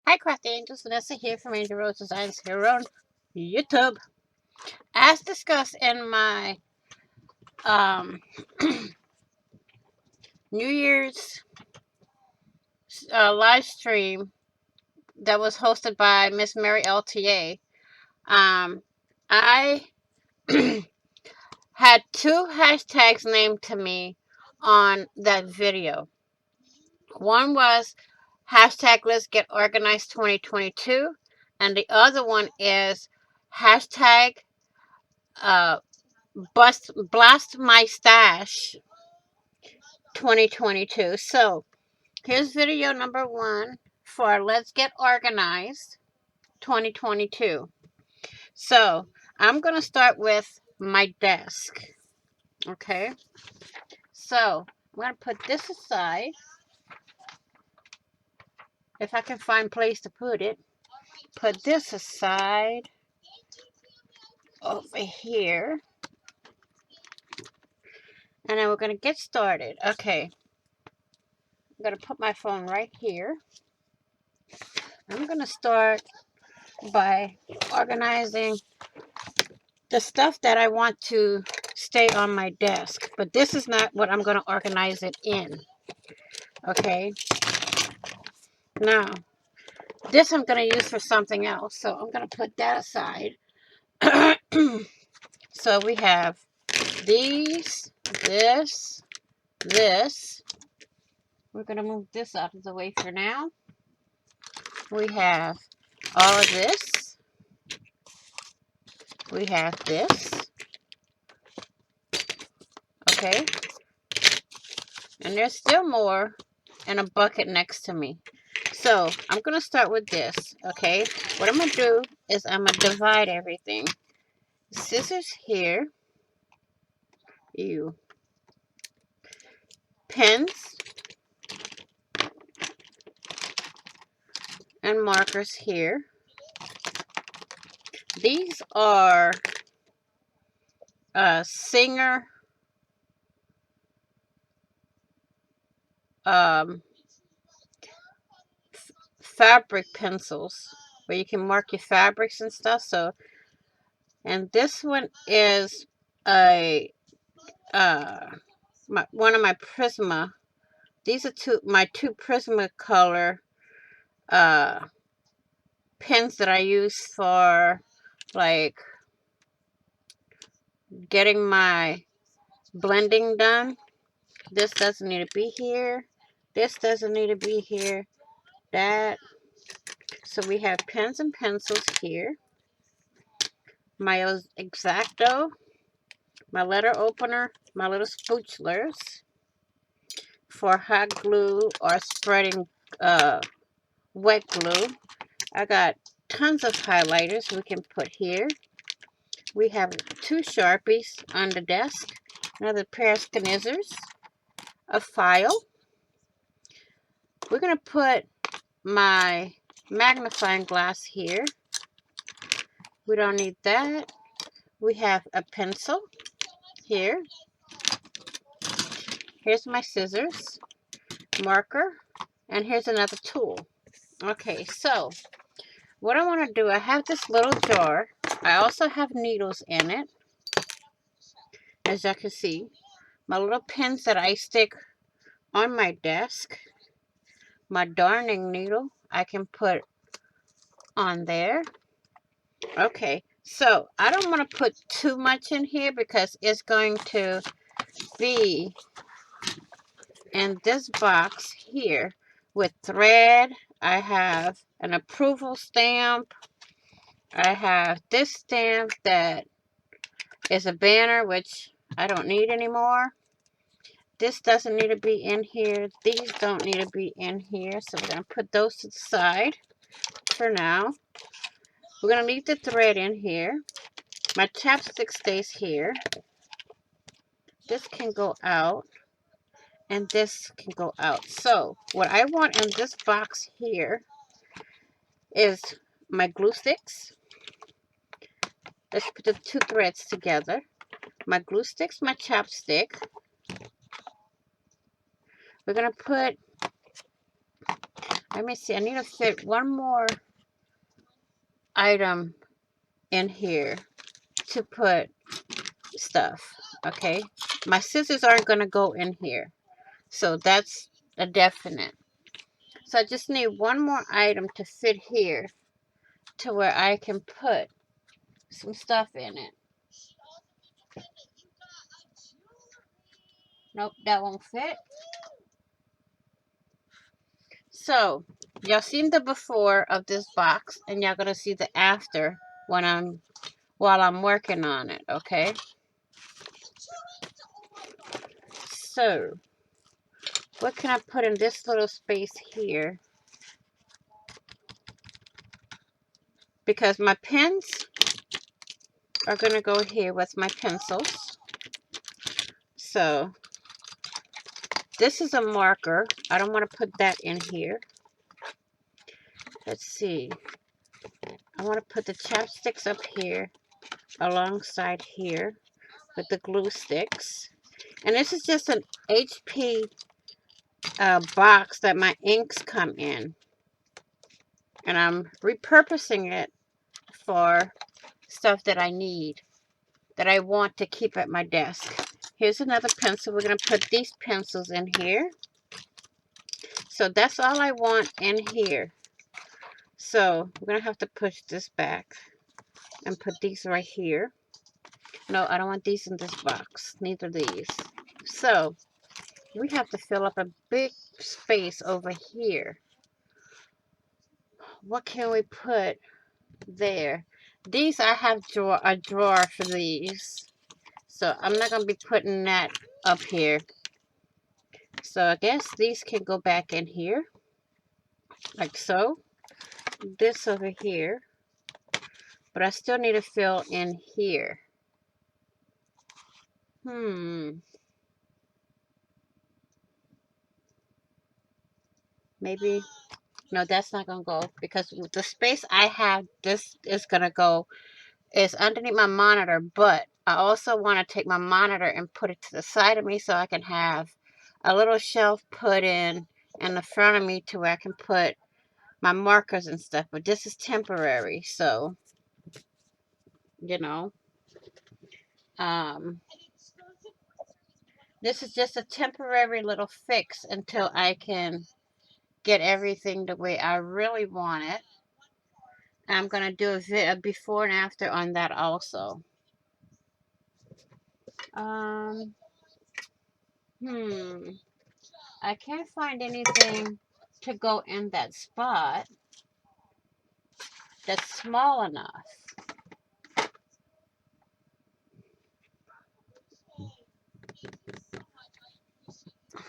Hi, Crafty Angels. Vanessa here from Angel Rose Designs here on YouTube. As discussed in my New Year's live stream that was hosted by Miss Mary LTA, I had two hashtags named to me on that video. One was hashtag Let's Get Organized 2022, and the other one is hashtag Blast My Stash 2022. So here's video number one for Let's Get Organized 2022. So I'm going to start with my desk. Okay. So I'm going to put this aside. If I can find a place to put it. Put this aside over here. And then we're going to get started. Okay. I'm going to put my phone right here. I'm going to start by organizing the stuff that I want to stay on my desk. But this is not what I'm going to organize it in. Okay. Now, this I'm going to use for something else. So I'm going to put that aside. So we have these, this. We're going to move this out of the way for now. We have all of this. We have this. Okay. And there's still more in a bucket next to me. So I'm going to start with this. Okay. What I'm going to do is I'm going to divide everything. Scissors here. Ew. Pens. And markers here. These are Singer fabric pencils where you can mark your fabrics and stuff. So, and this one is a one of my Prisma. These are my two Prisma color pens that I use for like getting my blending done. This doesn't need to be here. This doesn't need to be here. That. So we have pens and pencils here. My X-Acto. My letter opener. My little spatulas for hot glue or spreading wet glue. I got tons of highlighters we can put here. We have two Sharpies on the desk. Another pair of scissors. A file. We're going to put my magnifying glass here. We don't need that. We have a pencil here. Here's my scissors, marker, and here's another tool. Okay, so what I want to do, I have this little jar. I also have needles in it, as you can see. My little pins that I stick on my desk. My darning needle I can put on there. Okay, so I don't want to put too much in here because it's going to be in this box here with thread. I have an approval stamp. I have this stamp that is a banner, which I don't need anymore. This doesn't need to be in here. These don't need to be in here. So we're going to put those to the side for now. We're going to leave the thread in here. My chapstick stays here. This can go out. And this can go out. So what I want in this box here is my glue sticks. Let's put the two threads together. My glue sticks, my chapstick. We're going to put Let me see. I need to fit one more item in here to put stuff. Okay. My scissors aren't going to go in here. So that's a definite. So I just need one more item to fit here to where I can put some stuff in it. Nope, that won't fit. So, y'all seen the before of this box, and y'all gonna see the after while I'm working on it, okay? So, what can I put in this little space here? Because my pens are gonna go here with my pencils. So, this is a marker. I don't want to put that in here. Let's see. I want to put the chapsticks up here alongside here with the glue sticks. And this is just an HP box that my inks come in. And I'm repurposing it for stuff that I need, that I want to keep at my desk. Here's another pencil. We're going to put these pencils in here. So that's all I want in here. So we're going to have to push this back and put these right here. No, I don't want these in this box. Neither these. So we have to fill up a big space over here. What can we put there? These, I have a drawer for these. So I'm not going to be putting that up here. So I guess these can go back in here. Like so. This over here. But I still need to fill in here. Maybe. No, that's not going to go. Because with the space I have, this is going to go. It's underneath my monitor. But I also want to take my monitor and put it to the side of me so I can have a little shelf put in the front of me to where I can put my markers and stuff. But this is temporary. So, you know. This is just a temporary little fix until I can get everything the way I really want it. I'm going to do a before and after on that also. I can't find anything to go in that spot that's small enough.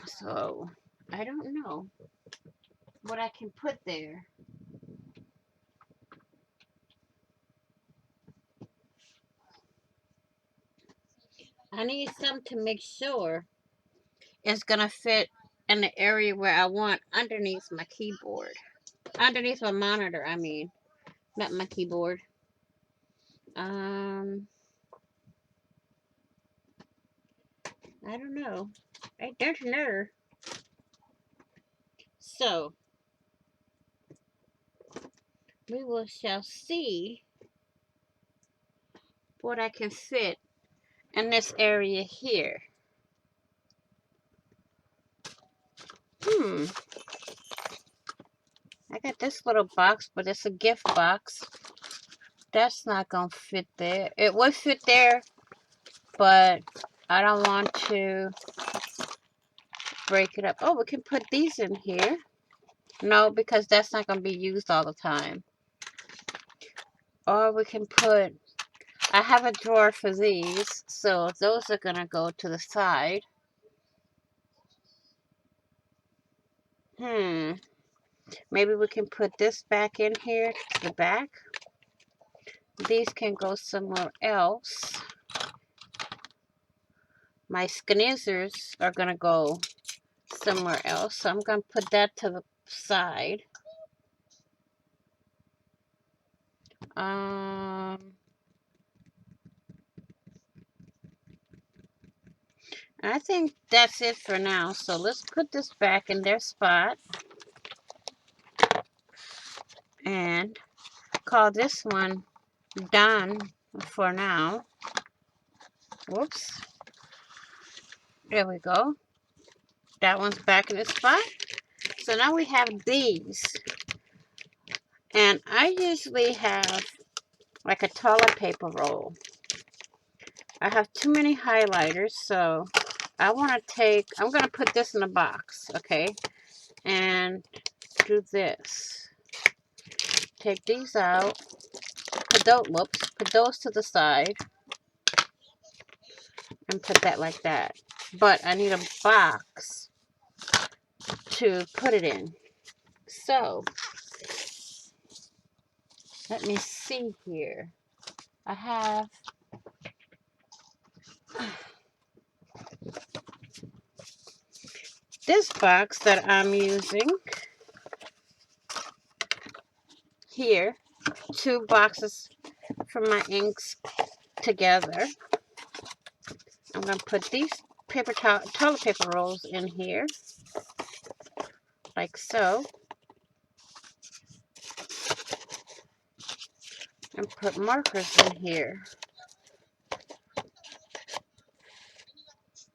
So, I don't know what I can put there. I need some to make sure it's going to fit in the area where I want underneath my keyboard. Underneath my monitor, I mean. Not my keyboard. I don't know. I don't know. So, we shall see what I can fit in this area here. I got this little box, but it's a gift box. That's not going to fit there. It would fit there, but I don't want to break it up. Oh, we can put these in here. No, because that's not going to be used all the time. Or we can put, I have a drawer for these, so those are going to go to the side. Maybe we can put this back in here to the back. These can go somewhere else. My scissors are going to go somewhere else. So I'm going to put that to the side. I think that's it for now. So let's put this back in their spot. and call this one done for now. Whoops. There we go. That one's back in its spot. So now we have these. And I usually have like a toilet paper roll. I have too many highlighters, so I want to I'm going to put this in a box, okay? And do this. Take these out. Put those to the side. And put that like that. But I need a box to put it in. So, let me see here. I have this box that I'm using here. 2 boxes for my inks together. I'm going to put these toilet paper rolls in here. Like so. And put markers in here.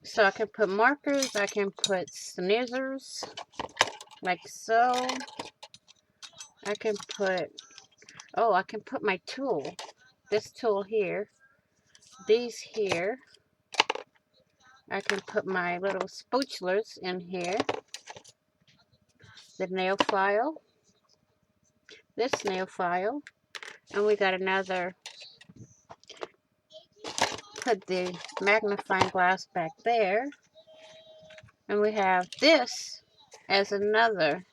So I can put markers, I can put scissors, like so. I can put, I can put my tool, this tool here, these here. I can put my little spatulas in here, the nail file, this nail file, and we got another, put the magnifying glass back there, and we have this as another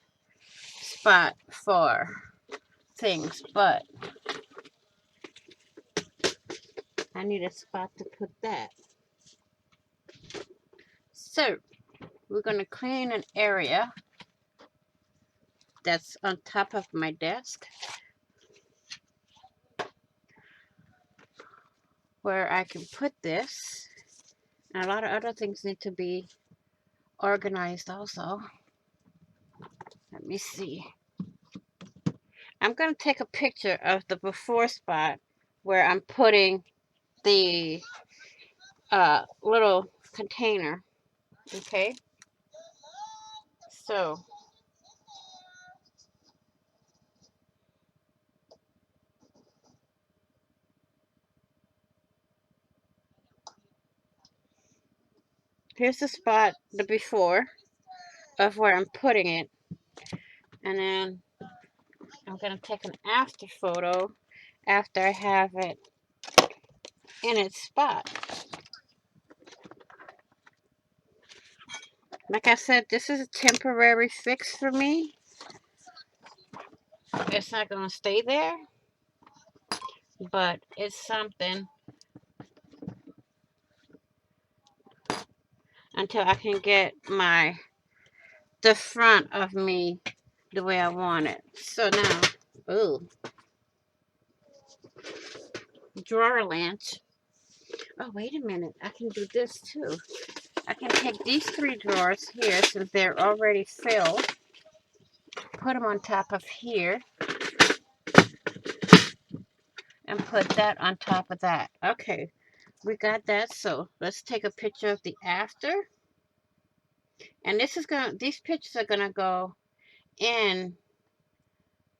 spot for things, but I need a spot to put that. So we're going to clean an area that's on top of my desk where I can put this, and a lot of other things need to be organized also. Let me see. I'm going to take a picture of the before spot where I'm putting the little container. Okay, so here's the spot, the before of where I'm putting it, and then I'm going to take an after photo after I have it in its spot. Like I said, this is a temporary fix for me. It's not going to stay there, but it's something until I can get the front of me the way I want it. So now, ooh, drawer lamps. Oh, wait a minute. I can do this too. I can take these 3 drawers here, since they're already filled, put them on top of here, and put that on top of that. Okay, we got that. So let's take a picture of the after. And these pictures are gonna go in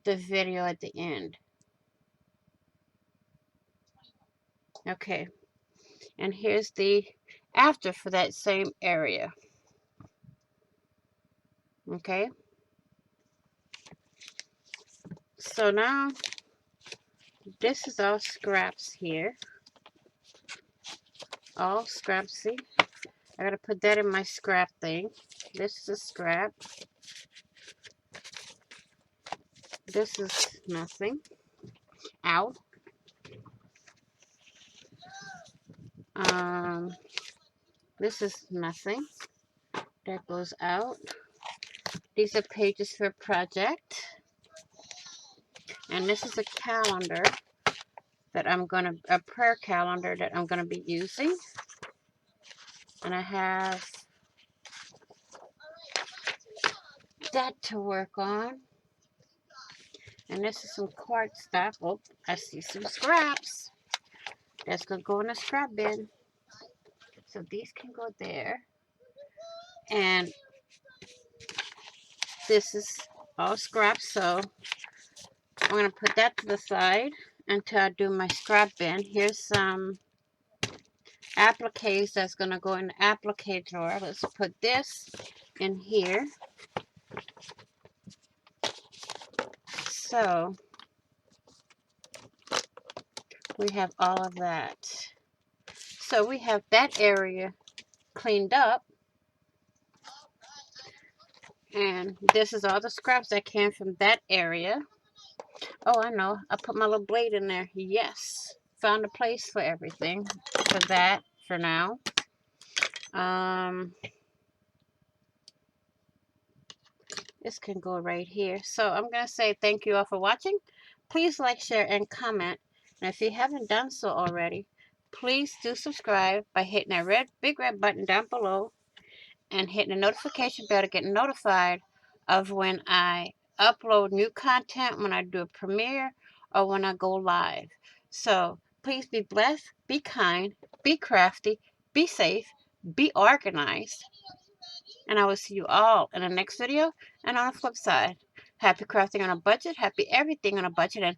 the video at the end. Okay, and here's the after for that same area. Okay, so now this is all scraps here, all scrapsy. I gotta put that in my scrap thing. This is a scrap. This is nothing. Out. This is nothing. That goes out. These are pages for a project. And this is a calendar that a prayer calendar that I'm gonna be using. And I have that to work on. And this is some card stuff. Oh, I see some scraps. That's going to go in the scrap bin. So these can go there. And this is all scraps. So I'm going to put that to the side until I do my scrap bin. Here's some appliques that's going to go in the applique drawer. Let's put this in here. So we have all of that. So we have that area cleaned up. And this is all the scraps that came from that area. Oh, I know. I put my little blade in there. Yes. Found a place for everything. For that, for now. This can go right here. So I'm going to say thank you all for watching. Please like, share, and comment. And if you haven't done so already, please do subscribe by hitting that big red button down below and hitting the notification bell to get notified of when I upload new content, when I do a premiere, or when I go live. So please be blessed, be kind, be crafty, be safe, be organized. And I will see you all in the next video. And on the flip side, happy crafting on a budget, happy everything on a budget, and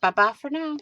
bye-bye for now.